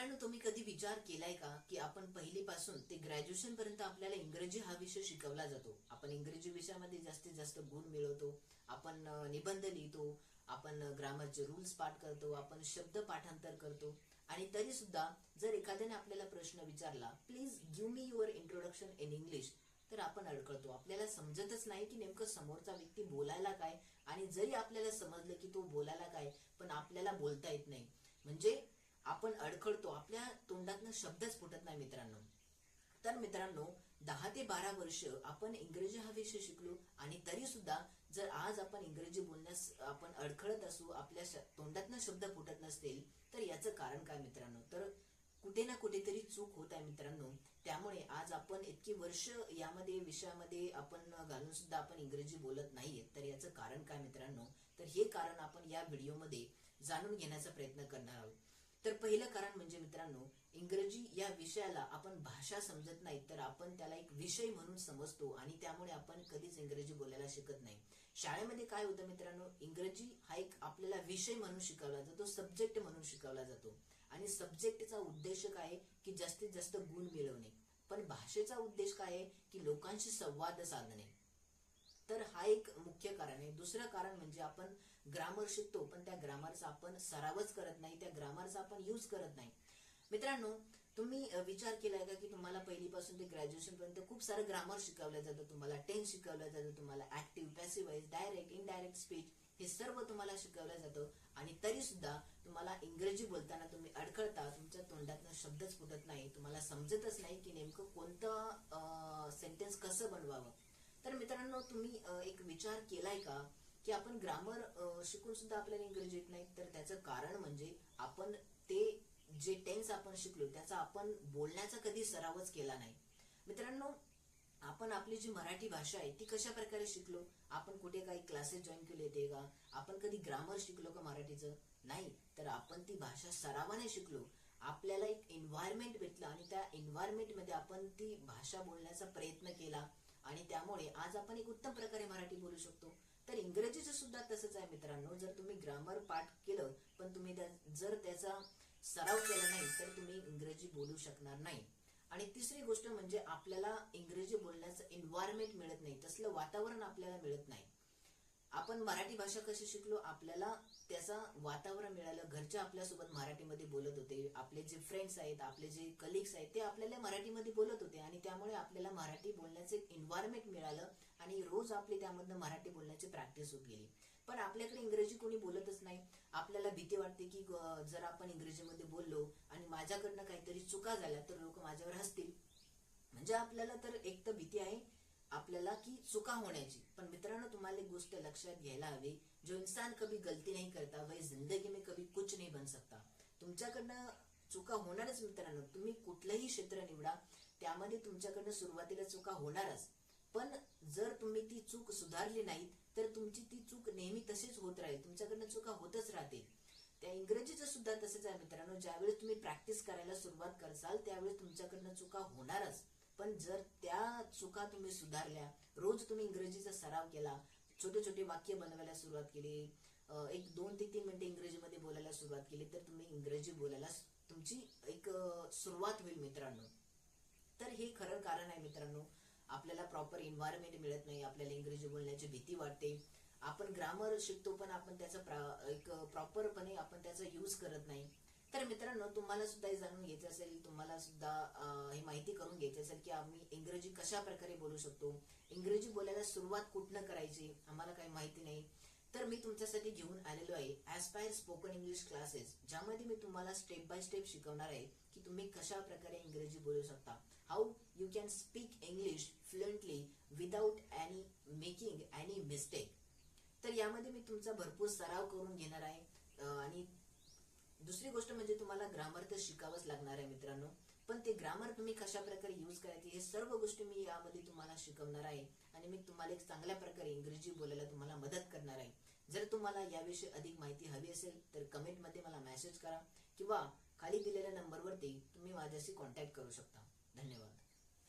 मित्रांनो, तुम्ही कधी विचार केलाय का की आपण पहिलीपासून ते ग्रॅज्युएशन पर्यंत आपल्याला इंग्रजी हा विषय शिकवला जातो. आपण इंग्रजी विषयामध्ये जास्तीत जास्त गुण मिळवतो. आपण निबंध लिहितो, आपण ग्रामरचे रूल्स पाठ करतो, आपण शब्द पाठांतर करतो. आणि तरी सुद्धा जर एखाद्याने आपल्याला प्रश्न विचारला, please give me your introduction in English, तर आपण अडखळतो. आपल्याला समजतच नाही की नेमकं समोरचा व्यक्ती बोलायला काय, आणि जरी आपल्याला समजलं की तो बोलायला काय, पण आपल्याला बोलता येत नाही. म्हणजे आपण अडखळतो, आपल्या तोंडातनं शब्दच फुटत नाही मित्रांनो. तर मित्रांनो, 10 ते 12 वर्ष आपण इंग्रजी हा विषय शिकलो, आणि तरी सुद्धा जर आज आपण इंग्रजी बोलण्यास आपण अडखळत असू, आपल्या तोंडातनं शब्द फुटत नसतील, तर याचं कारण काय मित्रांनो? तर कुठे ना कुठेतरी चूक होत आहे मित्रांनो. त्यामुळे आज आपण इतकी वर्ष यामध्ये विषयामध्ये आपण घालून सुद्धा आपण इंग्रजी बोलत नाहीये. तर याचं कारण काय मित्रांनो? तर हे कारण आपण या व्हिडिओमध्ये जाणून घेण्याचा प्रयत्न करणार आहोत. तर पहिलं कारण म्हणजे मित्रांनो, इंग्रजी या विषयाला आपण भाषा समजत नाही, तर आपण त्याला एक विषय म्हणून समजतो, आणि त्यामुळे आपण कधीच इंग्रजी बोलायला शिकत नाही. शाळेमध्ये काय होतं मित्रांनो, इंग्रजी हा एक आपल्याला विषय म्हणून शिकवला जातो, सब्जेक्ट म्हणून शिकवला जातो. आणि सब्जेक्टचा उद्देश काय आहे की जास्तीत जास्त गुण मिळवणे. पण भाषेचा उद्देश काय आहे की लोकांशी संवाद साधणे. तर हा एक मुख्य कारण आहे. दुसरं कारण म्हणजे आपण ग्रामर शिकतो, पण त्या ग्रामरचा आपण सरावच करत नाही, त्या ग्रामरचा आपण यूज करत नाही. मित्रांनो, तुम्ही विचार केलाय का की तुम्हाला पहिलीपासून ते ग्रॅज्युएशन पर्यंत खूप सारं ग्रामर शिकवलं जातं, तुम्हाला टेन्स शिकवलं जातं, तुम्हाला active, passive voice, direct, indirect speech, हे सर्व तुम्हाला शिकवलं जातं, आणि तरी सुद्धा तुम्हाला इंग्रजी बोलताना तुम्ही अडखळता, तुमच्या तोंडातनं शब्दच फुटत नाही, तुम्हाला समजतच नाही की नेमकं कोणतं सेंटेन्स कसं बनवावं. तर मित्रांनो, तुम्ही एक विचार केलाय का की आपण ग्रामर शिकून सुद्धा आपल्याला इंग्रजी येत नाही? तर त्याचं कारण म्हणजे आपण ते जे टेन्स आपण शिकलो त्याचा आपण बोलण्याचा कधी सरावच केला नाही. मित्रांनो, आपण आपली जी मराठी भाषा आहे ती कशा प्रकारे शिकलो? आपण कुठे काही क्लासेस जॉईन केले होते का? आपण कधी ग्रामर शिकलो का मराठीचं? नाही. तर आपण ती भाषा सरावाने शिकलो. आपल्याला एक एन्व्हायरमेंट भेटलं, आणि त्या एन्व्हायरमेंट मध्ये आपण ती भाषा बोलण्याचा प्रयत्न केला, आणि त्यामुळे आज आपण एक उत्तम प्रकारे मराठी बोलू शकतो. तर इंग्रजीचं सुद्धा तसंच आहे मित्रांनो. जर तुम्ही ग्रामर पाठ केलं, पण तुम्ही जर त्याचा सराव केला नाही, तर तुम्ही इंग्रजी बोलू शकणार नाही. आणि तिसरी गोष्ट म्हणजे आपल्याला इंग्रजी बोलण्याचं एन्व्हायरमेंट मिळत नाही, तसलं वातावरण आपल्याला मिळत नाही. आपण मराठी भाषा कशी शिकलो? आपल्याला त्याचा वातावरण मिळालं, घरचे आपल्यासोबत मराठीमध्ये बोलत होते, आपले जे फ्रेंड्स आहेत, आपले जे कलिग्स आहेत, ते आपल्याला मराठीमध्ये बोलत होते, आणि त्यामुळे आपल्याला मराठी बोलण्याचं एक एन्व्हायरमेंट मिळालं, आणि रोज आपली त्यामधनं मराठी बोलण्याची प्रॅक्टिस होत गेली. पण आपल्याकडे इंग्रजी कोणी बोलतच नाही. आपल्याला भीती वाटते की जर आपण इंग्रजीमध्ये बोललो आणि माझ्याकडनं काहीतरी चुका झाल्या तर लोक माझ्यावर हसतील. म्हणजे आपल्याला तर एक तर भीती आहे आपल्याला की चुका होण्याची. पण मित्रांनो, तुम्हाला एक गोष्ट लक्षात घ्यायला हवी, जो इंसान कभी गलती नहीं करता वह जिंदगी में कभी कुछ नहीं बन सकता. तुमच्याकडनं चुका होणारच मित्रांनो. तुम्ही कुठलंही क्षेत्र निवडा, त्यामध्ये तुमच्याकडनं सुरुवातीला चुका होणारच. पण जर तुम्ही ती चूक सुधारली नाही, तर तुमची ती चूक नेहमी तशीच होत राहील, तुमच्याकडनं चुका होतच राहतील. त्या इंग्रजीचं सुद्धा तसंच आहे मित्रांनो. ज्यावेळेस तुम्ही प्रॅक्टिस करायला सुरुवात करसाल, त्यावेळेस तुमच्याकडनं चुका होणारच. पण जर त्या चुका तुम्ही सुधारल्या, रोज तुम्ही इंग्रजीचा सराव केला, छोटे छोटे वाक्य बनवायला सुरुवात केली, एक 2 ते 3 मिनिटे इंग्रजीमध्ये बोलायला सुरुवात केली, तर तुम्ही इंग्रजी बोलायला तुमची एक सुरुवात होईल मित्रांनो. तर हे खरं कारण आहे मित्रांनो. आपल्याला प्रॉपर एन्व्हायरमेंट मिळत नाही, आपल्याला इंग्रजी बोलण्याची भीती वाटते. आपण ग्रामर शिकतो, पण आपण त्याचा एक प्रॉपरपणे आपण त्याचा यूज करत नाही. तर मित्रांनो, तुम्हाला सुद्धा हे जाणून घ्यायचं असेल, तुम्हाला सुद्धा ही माहिती करून घ्यायची असेल की आम्ही इंग्रजी कशा प्रकारे बोलू शकतो, इंग्रजी बोलायला सुरुवात कुठनं करायची, आम्हाला काही माहिती नाही, तर मी तुमच्यासाठी घेऊन आलेलो आहे ऍस्पायर स्पोकन इंग्लिश क्लासेस, ज्यामध्ये मी तुम्हाला स्टेप बाय स्टेप शिकवणार आहे की तुम्ही कशा प्रकारे इंग्रजी बोलू शकता. How you can speak English fluently without any making any mistake. तर यामध्ये मी तुमचा भरपूर सराव करून घेणार आहे. आणि दुसरी गोष्ट म्हणजे तुम्हाला ग्रामर तर शिकावंच लागणार आहे मित्रांनो. पण ते ग्रामर तुम्ही कशा प्रकारे यूज करायचे, हे सर्व गोष्टी मी यामध्ये तुम्हाला शिकवणार आहे, आणि मी तुम्हाला एक चांगल्या प्रकारे इंग्रजी बोलायला तुम्हाला मदत करणार आहे. जर तुम्हाला याविषयी अधिक माहिती हवी असेल तर कमेंटमध्ये मला मेसेज करा, किंवा खाली दिलेल्या नंबरवरती तुम्ही माझ्याशी कॉन्टॅक्ट करू शकता. धन्यवाद.